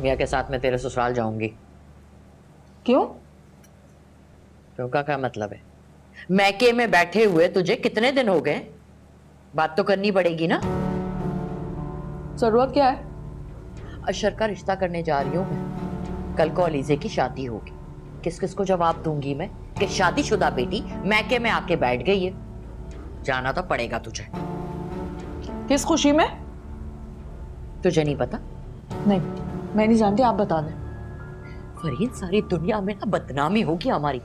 समिया के साथ मैं तेरे ससुराल जाऊंगी। क्यों? क्यों का क्या मतलब है? मैके में बैठे हुए तुझे कितने दिन हो गए? बात तो करनी पड़ेगी ना। जरूरत क्या है? अशर का रिश्ता करने जा रही हूं मैं। कल को अलीजे की शादी होगी। किस किस को जवाब दूंगी मैं कि शादीशुदा बेटी मैके में आके बैठ गई है? जाना तो पड़ेगा तुझे। किस खुशी में? तुझे नहीं पता? नहीं, मैं नहीं जानती, आप बता दें। फरीन, सारी दुनिया में ना बदनामी होगी हमारी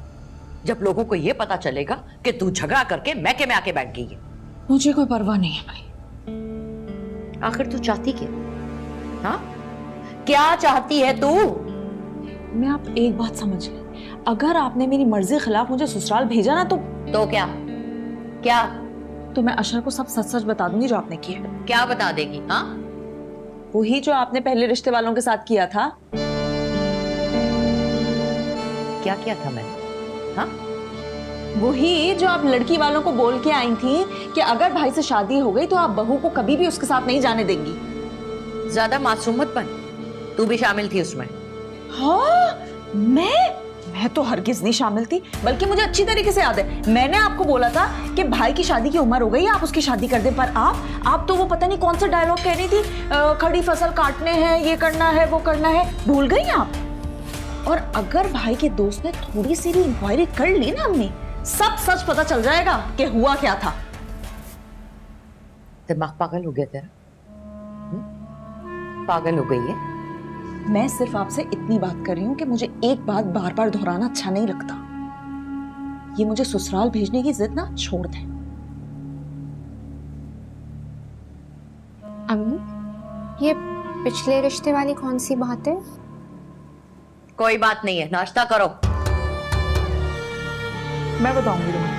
जब लोगों को यह पता चलेगा कि तू झगड़ा करके मैके में आके बैठ गई है। मुझे कोई परवाह नहीं है भाई। आखिर तू चाहती क्या? हाँ, क्या चाहती है तू? मैं आप एक बात समझ लें, अगर आपने मेरी मर्जी के खिलाफ मुझे ससुराल भेजा ना तो क्या क्या? तो मैं अशर को सब सच सच बता दूंगी जो आपने किया। क्या बता देगी? हाँ, वही जो आपने पहले रिश्ते वालों के साथ किया था। क्या किया था मैंने? हाँ, वही जो आप लड़की वालों को बोल के आई थी कि अगर भाई से शादी हो गई तो आप बहू को कभी भी उसके साथ नहीं जाने देंगी। ज्यादा मासूम मत बन, तू भी शामिल थी उसमें। हाँ, मैं तो हरगिज नहीं शामिल थी, बल्कि मुझे अच्छी तरीके से याद है मैंने आपको बोला था कि भाई की शादी की उम्र हो गई, आप उसकी शादी कर दें। पर आप तो वो पता नहीं कौन सा डायलॉग कह रही थी, खड़ी फसल काटने हैं, ये करना है, वो करना है, भूल गई आप। और अगर भाई के दोस्त ने थोड़ी सी भी इंक्वायरी कर ली ना अम्मी, सब सच पता चल जाएगा कि हुआ क्या था। दिमाग पागल हो गया तेरा? पागल हो गई है? मैं सिर्फ आपसे इतनी बात कर रही हूं कि मुझे एक बात बार बार दोहराना अच्छा नहीं लगता। ये मुझे ससुराल भेजने की जिद ना छोड़ दें। अम्मी, ये पिछले रिश्ते वाली कौन सी बात है? कोई बात नहीं है, नाश्ता करो। मैं बताऊंगी तुम्हें।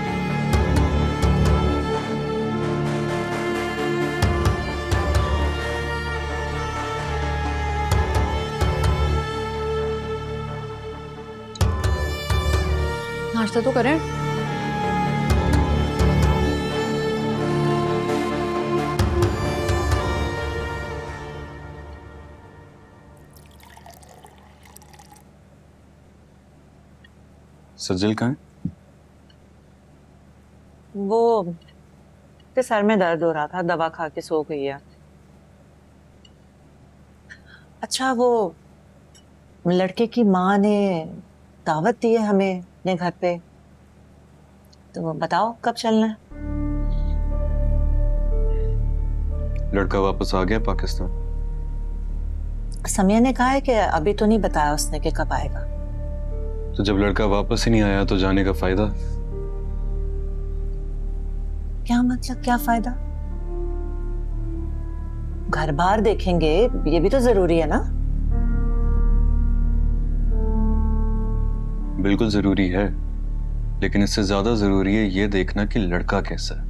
नाश्ता तो करें। सज्जल कहाँ है? वो के सर में दर्द हो रहा था, दवा खा के सो गई है। अच्छा, वो लड़के की माँ ने दावत दी है हमें अपने घर पे, तो बताओ कब चलना है? लड़का वापस आ गया पाकिस्तान? समिया ने कहा है कि अभी तो नहीं बताया उसने कि कब आएगा। तो जब लड़का वापस ही नहीं आया तो जाने का फायदा? क्या मतलब, क्या फायदा? घर बार देखेंगे, ये भी तो जरूरी है ना। बिल्कुल जरूरी है, लेकिन इससे ज्यादा जरूरी है ये देखना कि लड़का कैसा है,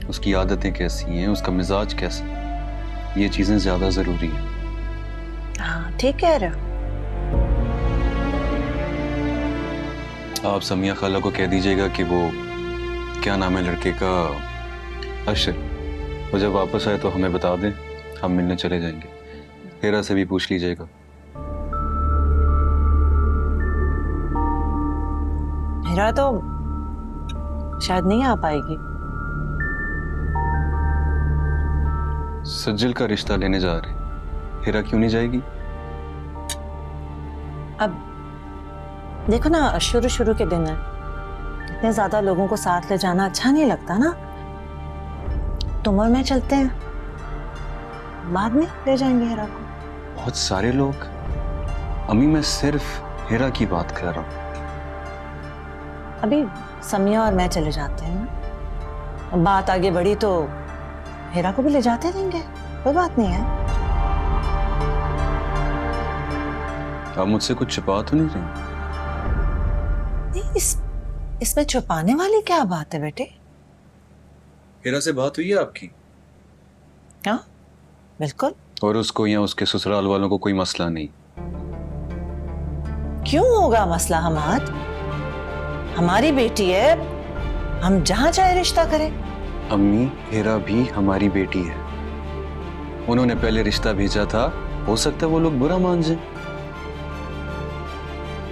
उसकी आदतें कैसी हैं, उसका मिजाज कैसा है। ये चीजें ज्यादा जरूरी है। हाँ, ठीक कह रहे हो। आप समिया खाला को कह दीजिएगा कि वो, क्या नाम है लड़के का, अशर, वो जब वापस आए तो हमें बता दें, हम मिलने चले जाएंगे। हेरा से भी पूछ लीजिएगा। हेरा तो शायद नहीं आ पाएगी। सज्जल का रिश्ता लेने जा रहे, हेरा क्यों नहीं जाएगी? अब देखो ना, शुरू शुरू के दिन है, इतने ज्यादा लोगों को साथ ले जाना अच्छा नहीं लगता ना। तुम और मैं चलते हैं, बाद में ले जाएंगे हेरा को। बहुत सारे लोग? अम्मी, मैं सिर्फ हेरा की बात कर रहा हूँ। अभी समिया और मैं चले जाते हैं ना, बात आगे बढ़ी तो हेरा को भी ले जाते रहेंगे, कोई बात नहीं है। आप मुझसे कुछ छुपा तो नहीं रही? नहीं, इसमें छुपाने वाली क्या बात है बेटे? हेरा से बात हुई है आपकी? हाँ, बिल्कुल। और उसको या उसके ससुराल वालों को कोई मसला नहीं? क्यों होगा मसला हमाद? हमारी बेटी है, हम जहां चाहे रिश्ता करें। अम्मी, हेरा भी हमारी बेटी है। उन्होंने पहले रिश्ता भेजा था हो सकता है वो लोग बुरा मान जाए।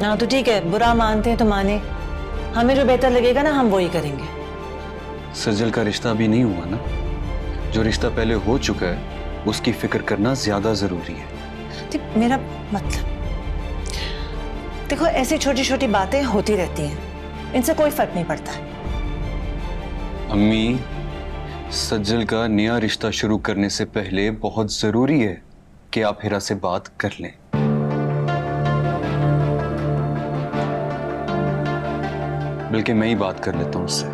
हाँ तो ठीक है, बुरा मानते हैं तो माने, हमें जो बेहतर लगेगा ना हम वही करेंगे। सजल का रिश्ता अभी नहीं हुआ ना, जो रिश्ता पहले हो चुका है उसकी फिक्र करना ज्यादा जरूरी है। ठीक, मेरा मतलब देखो, ऐसी छोटी छोटी बातें होती रहती हैं, इनसे कोई फर्क नहीं पड़ता। अम्मी, सज्जल का नया रिश्ता शुरू करने से पहले बहुत जरूरी है कि आप हिरा से बात कर लें। बल्कि मैं ही बात कर लेता हूं उससे।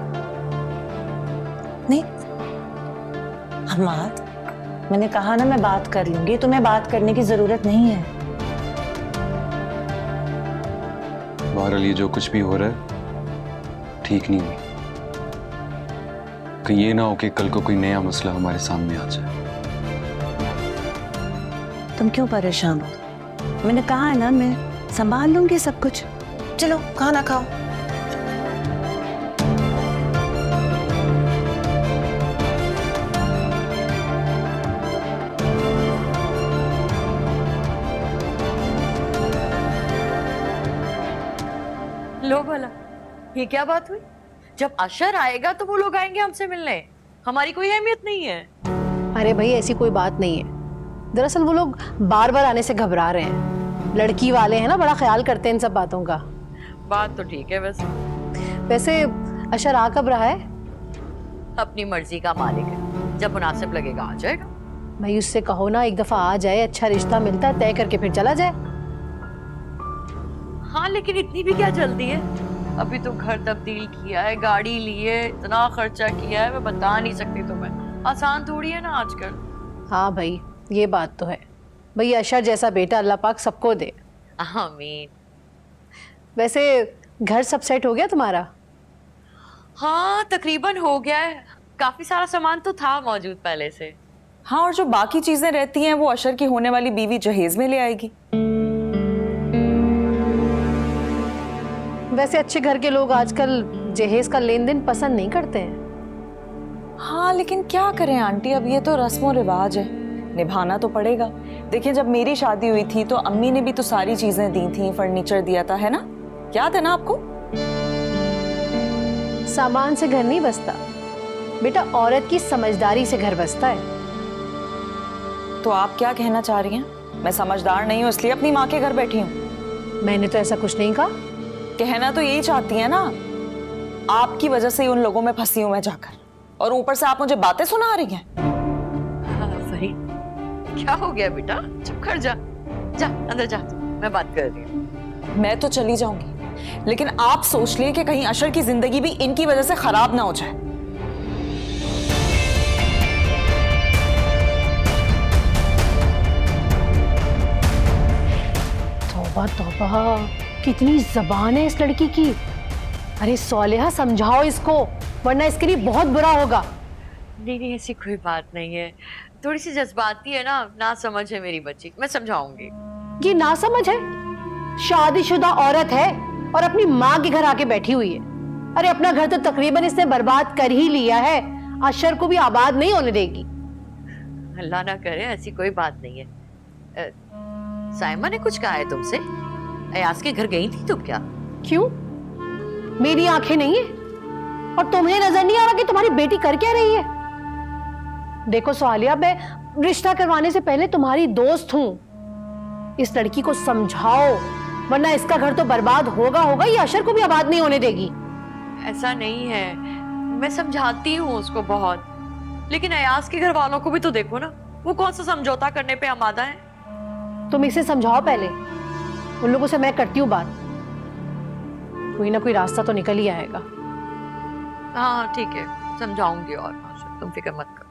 नहीं हमाद, मैंने कहा ना मैं बात कर लूंगी, तुम्हें बात करने की जरूरत नहीं है। बहरहाल ये जो कुछ भी हो रहा है ठीक नहीं हुई। कहीं ये ना हो कि कल को कोई नया मसला हमारे सामने आ जाए। तुम क्यों परेशान हो? मैंने कहा है ना मैं संभाल लूंगी सब कुछ। चलो खाना खाओ। लो भला, ये क्या बात हुई? जब अशर आएगा तो वो लोग आएंगे हमसे मिलने, हमारी कोई अहमियत नहीं है। अरे भाई ऐसी कोई बात नहीं है। दरअसल वो लोग बार बार आने से घबरा रहे हैं। लड़की वाले हैं ना, बड़ा ख्याल करते हैं इन सब बातों का। बात तो ठीक है, वैसे अशर आ कब रहा है? अपनी मर्जी का मालिक है, जब मुनासिब लगेगा आ जाएगा। भाई उससे कहो ना एक दफा आ जाए, अच्छा रिश्ता मिलता है तय करके फिर चला जाए। हाँ लेकिन इतनी भी क्या जल्दी है? अभी तो घर तब्दील किया है, गाड़ी ली है, इतना खर्चा किया है, मैं बता नहीं सकती तुम्हें। आसान थोड़ी है ना आजकल। हाँ भाई ये बात तो है। भाई अशर जैसा बेटा अल्लाह पाक सबको दे। आमीन। वैसे घर सब सेट हो गया तुम्हारा? हाँ तकरीबन हो गया है, काफी सारा सामान तो था मौजूद पहले से। हाँ, और जो बाकी चीजें रहती हैं वो अशर की होने वाली बीवी जहेज में ले आएगी। वैसे अच्छे घर के लोग आजकल जहेज का लेन देन पसंद नहीं करते हैं। हाँ लेकिन क्या करें आंटी, अब ये तो रस्म और रिवाज है, निभाना तो पड़ेगा। देखिए जब मेरी शादी हुई थी तो अम्मी ने भी तो सारी चीजें दी थी, फर्नीचर दिया था, है ना? याद है ना आपको? सामान से घर नहीं बसता बेटा, औरत की समझदारी से घर बसता है। तो आप क्या कहना चाह रही हैं? मैं समझदार नहीं हूँ इसलिए अपनी माँ के घर बैठी हूँ? मैंने तो ऐसा कुछ नहीं कहा। कहना तो यही चाहती है ना, आपकी वजह से ही उन लोगों में फंसी हूं मैं जाकर, और ऊपर से आप मुझे बातें सुना रही हैं। हाँ सही, क्या हो गया बेटा? चुप कर जा, जा अंदर जा, मैं बात कर रही हूँ। मैं तो चली जाऊंगी, लेकिन आप सोच लिए कि कहीं अशर की जिंदगी भी इनकी वजह से खराब ना हो जाए। तौबा तौबा, कितनी जबान है इस लड़की की। अरे सोलेहा समझाओ इसको, वरना इसके लिए बहुत बुरा होगा। नहीं ऐसी कोई बात नहीं है, थोड़ी सी जज्बाती है ना समझ है मेरी बच्ची, मैं समझाऊंगी। ये ना समझ है? शादीशुदा औरत है और अपनी माँ के घर आके बैठी हुई है। अरे अपना घर तो तकरीबन इसने बर्बाद कर ही लिया है, अशर को भी आबाद नहीं होने देगी। अल्लाह ना करे, ऐसी कोई बात नहीं है। साइमा ने कुछ कहा है तुमसे? अयास के घर गई थी तुम क्या? क्यों? मेरी आंखें नहीं है और तुम्हें नजर नहीं आ रहा कि तुम्हारी बेटी कर क्या रही है? देखो सोहालिया, मैं रिश्ता करवाने से पहले तुम्हारी दोस्त हूं। इस लड़की को समझाओ, वरना इसका घर तो बर्बाद होगा, ये अशर को भी आबाद नहीं होने देगी। ऐसा नहीं है, मैं समझाती हूँ उसको बहुत, लेकिन अयास के घर वालों को भी तो देखो ना, वो कौन सा समझौता करने पे आमादा है। तुम इसे समझाओ पहले, उन लोगों से मैं करती हूँ बात, कोई ना कोई रास्ता तो निकल ही आएगा। हाँ ठीक है, समझाऊंगी और तुम फिक्र मत करो।